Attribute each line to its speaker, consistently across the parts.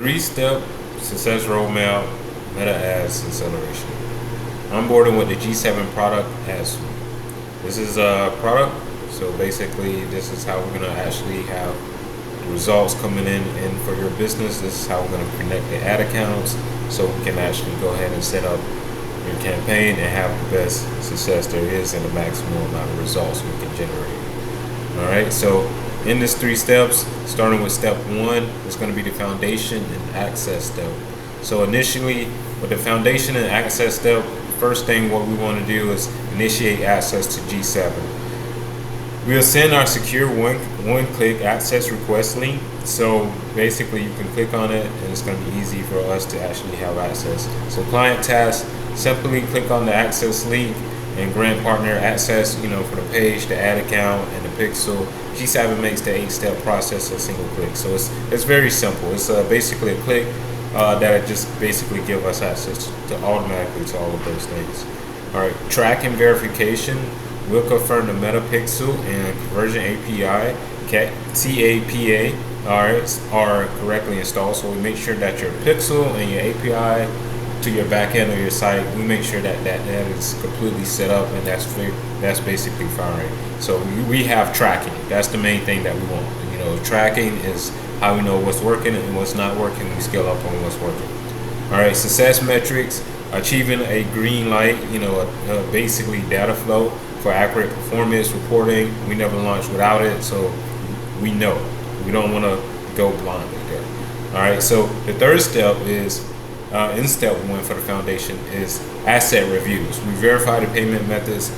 Speaker 1: 3-step success roadmap, Meta Ads acceleration. Onboarding with the Jee7 Product AdSuite. This is a product, so basically this is how we're going to actually have the results coming in for your business. This is how we're going to connect the ad accounts so we can actually go ahead and set up your campaign and have the best success there is and the maximum amount of results we can generate. Alright, so in this 3 steps, starting with step 1, it's going to be the foundation and access step. So initially, with the foundation and access step, first thing what we want to do is initiate access to Jee7. We'll send our secure one-click access request link. So basically you can click on it and it's going to be easy for us to actually have access. So client task, simply click on the access link and grant partner access, for the page, the ad account, and the pixel. Jee7 makes the 8-step process a single click. So it's very simple. It's basically a click that just basically give us access to automatically to all of those things. All right, track and verification. We'll confirm the Meta Pixel and Conversion API, CAPA, are correctly installed. So we make sure that your Pixel and your API to your back end of your site, we make sure that is completely set up, and that's basically fine. So we have tracking. That's the main thing that we want. Tracking is how we know what's working and what's not working. We scale up on what's working. All right, success metrics, achieving a green light, basically data flow for accurate performance reporting. We never launch without it, so we know. We don't want to go blindly there. All right, so the third step is, in step 1 for the foundation, is asset reviews. We verify the payment methods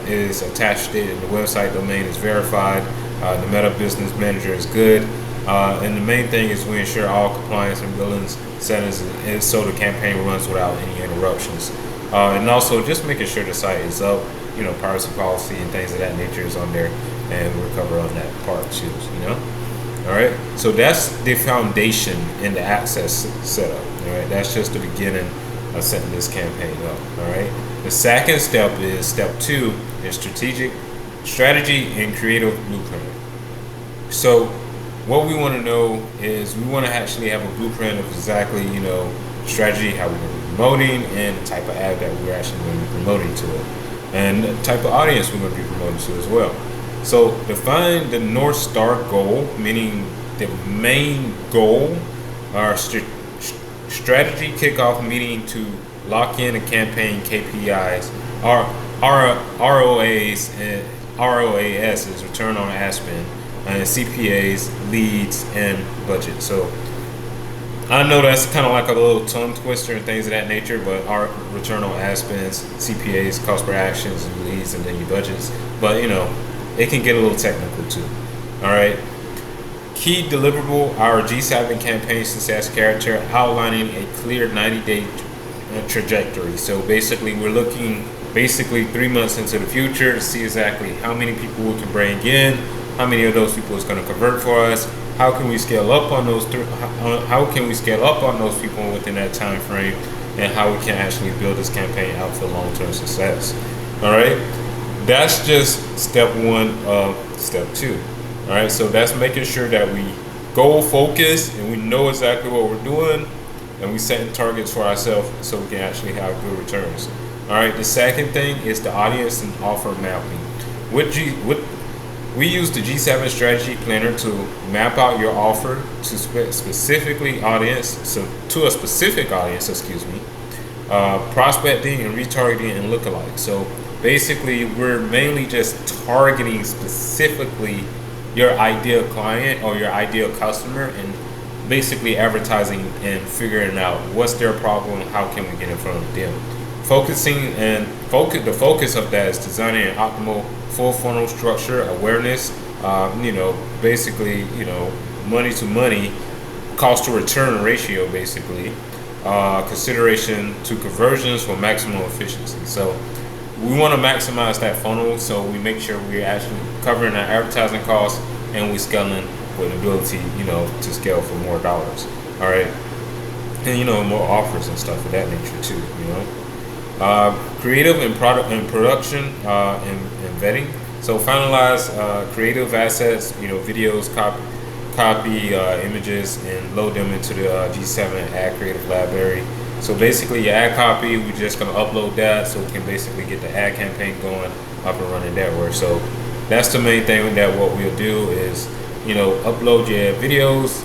Speaker 1: is attached to it, and the website domain is verified. The Meta Business Manager is good. And the main thing is we ensure all compliance and billings settings is so the campaign runs without any interruptions. And also just making sure the site is up, privacy policy and things of that nature is on there, and we'll cover on that part too, All right, so that's the foundation in the access setup. All right, that's just the beginning of setting this campaign up. All right, the second step is step 2 is strategy and creative blueprint. So what we want to know is we want to actually have a blueprint of exactly, strategy, how we're going to be promoting, and the type of ad that we're actually going to be promoting to it, and the type of audience we're going to be promoting to as well. So define the North Star goal, meaning the main goal, our strategy kickoff meeting to lock in the campaign KPIs, our ROAS is return on ad spend, and CPAs, leads, and budget. So I know that's kind of like a little tongue twister and things of that nature, but our return on ad spends, CPAs, cost per actions, and leads, and then your budgets. But it can get a little technical too. All right. Key deliverable, our Jee7 Campaign Success Charter, outlining a clear 90-day trajectory. So basically, we're looking 3 months into the future to see exactly how many people we can bring in, how many of those people is going to convert for us, how can we scale up on those people within that time frame, and how we can actually build this campaign out for long-term success. All right, that's just step 1 of step 2. All right, so that's making sure that we goal focus and we know exactly what we're doing, and we setting targets for ourselves so we can actually have good returns. All right, the second thing is the audience and offer mapping. We use the Jee7 Strategy Planner to map out your offer to a specific audience, prospecting and retargeting and lookalike. So basically, we're mainly just targeting specifically your ideal client or your ideal customer, and basically advertising and figuring out what's their problem, how can we get in front of them. The focus of that is designing an optimal full funnel structure, awareness, basically, money to money, cost to return ratio, basically, consideration to conversions for maximum efficiency. So we want to maximize that funnel, so we make sure we're actually covering our advertising costs and we're scaling with ability, to scale for more dollars. All right, and more offers and stuff of that nature too. Creative and product and production and vetting. So finalize creative assets, videos, copy images and load them into the Jee7 Ad Creative Library. So basically your ad copy, we're just gonna upload that so we can basically get the ad campaign going up and running that way. So that's the main thing that what we'll do is, upload your videos,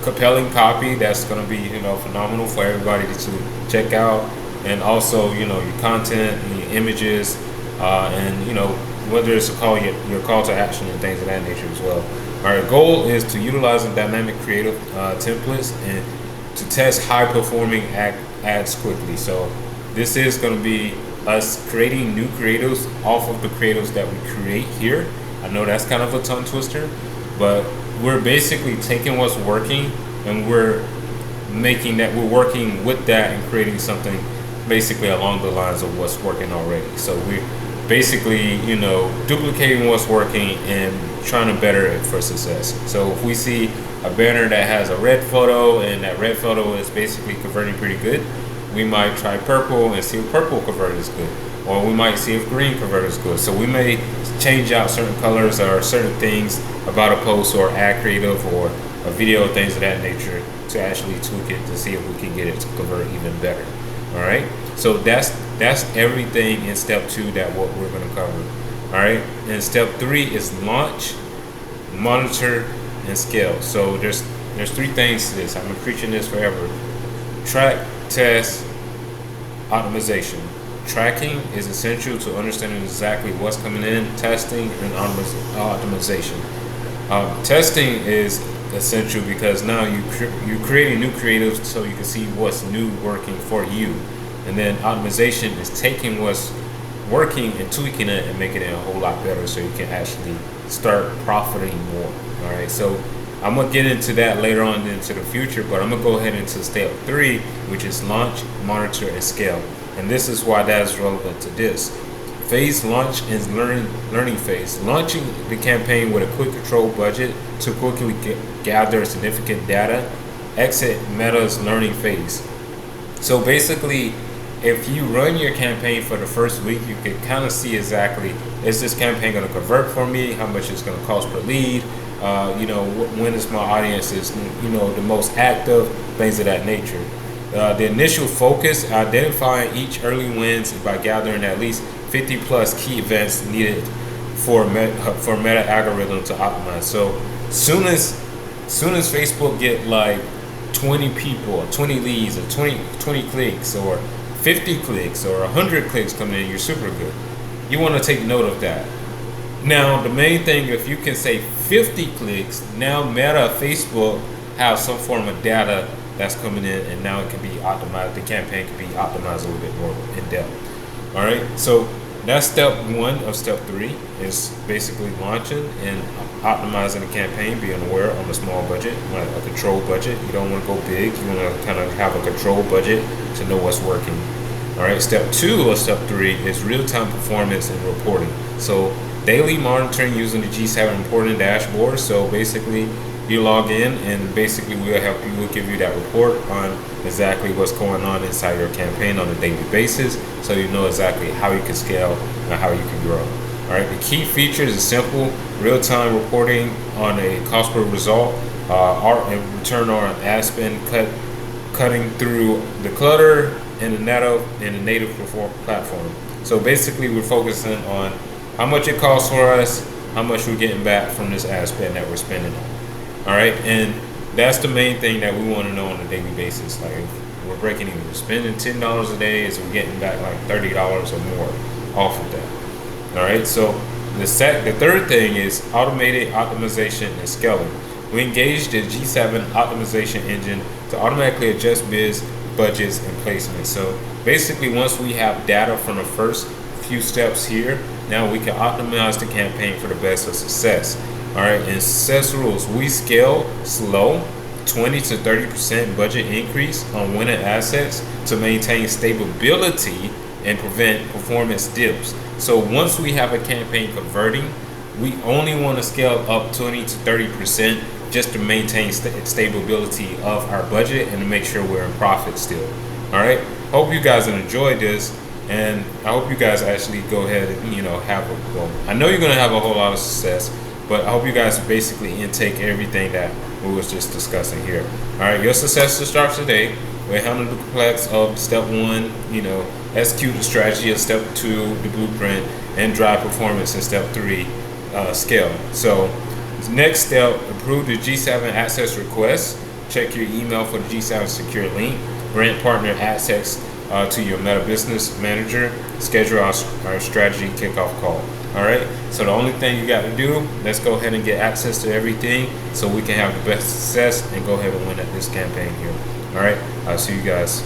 Speaker 1: compelling copy that's going to be, phenomenal for everybody to check out. And also, your content and your images, and, whether it's your call to action and things of that nature as well. Our goal is to utilize dynamic creative templates and to test high performing ads quickly. So this is going to be us creating new creatives off of the creatives that we create here. I know that's kind of a tongue twister, but we're basically taking what's working and we're working with that and creating something basically along the lines of what's working already. So we're basically, duplicating what's working and trying to better it for success. So if we see a banner that has a red photo and that red photo is basically converting pretty good, we might try purple and see if purple convert is good, or we might see if green convert is good. So we may change out certain colors or certain things about a post or ad creative or a video, things of that nature, to actually tweak it to see if we can get it to convert even better. All right. So that's everything in step 2 that what we're going to cover. All right. And step 3 is launch, monitor, and scale. So there's 3 things to this. I've been preaching this forever. Track, test, optimization. Tracking is essential to understanding exactly what's coming in. Testing and optimization. Testing is essential because now you're creating new creatives so you can see what's new working for you. And then optimization is taking what's working and tweaking it and making it a whole lot better so you can actually start profiting more. All right, so I'm gonna get into that later on into the future, but I'm gonna go ahead into step 3, which is launch, monitor, and scale. And this is why that is relevant to this. Phase launch is learning phase. Launching the campaign with a quick control budget to quickly gather significant data. Exit Meta's learning phase. So basically, if you run your campaign for the first week, you can kind of see exactly, is this campaign going to convert for me? How much it's going to cost per lead? When is my audience is, the most active, things of that nature. The initial focus, identifying each early wins by gathering at least 50 plus key events needed for Meta algorithm to optimize. So soon as Facebook get like 20 people or 20 leads or 20 clicks or 50 clicks or 100 clicks coming in, you're super good. You want to take note of that. Now the main thing, if you can say 50 clicks, now Meta, Facebook have some form of data that's coming in, and now it can be optimized. The campaign can be optimized a little bit more in depth. All right, so that's step 1 of step 3 is basically launching and optimizing the campaign, being aware on a small budget, like a controlled budget. You don't want to go big. You want to kind of have a controlled budget to know what's working. All right, step 2 or step 3 is real-time performance and reporting. So daily monitoring using the Jee7 reporting dashboard. So basically, you log in and basically we'll give you that report on exactly what's going on inside your campaign on a daily basis, so you know exactly how you can scale and how you can grow. All right, the key features is simple: real-time reporting on a cost per result, and return on ad spend, cutting through the clutter in the native platform. So basically, we're focusing on how much it costs for us, how much we're getting back from this ad spend that we're spending on. All right, and that's the main thing that we want to know on a daily basis. Like, if we're breaking even, we're spending $10 a day, is we're getting back like $30 or more off of that. All right, so the third thing is automated optimization and scaling. We engaged the Jee7 Optimization Engine to automatically adjust bids, budgets, and placements. So basically, once we have data from the first few steps here, now we can optimize the campaign for the best of success. All right, and success rules: we scale slow, 20 to 30% budget increase on winning assets to maintain stability and prevent performance dips. So once we have a campaign converting, we only want to scale up 20 to 30% just to maintain stability of our budget and to make sure we're in profit still. All right, hope you guys enjoyed this, and I hope you guys actually go ahead and have I know you're gonna have a whole lot of success. But I hope you guys basically intake everything that we was just discussing here. All right, your success starts today. We handle the complex of step 1, execute the strategy of step 2, the blueprint, and drive performance in step 3, scale. So next step, approve the Jee7 access request. Check your email for the Jee7 secure link. Grant partner access to your Meta Business Manager. Schedule our strategy kickoff call. All right. So the only thing you got to do, let's go ahead and get access to everything so we can have the best success and go ahead and win at this campaign here. All right. I'll see you guys.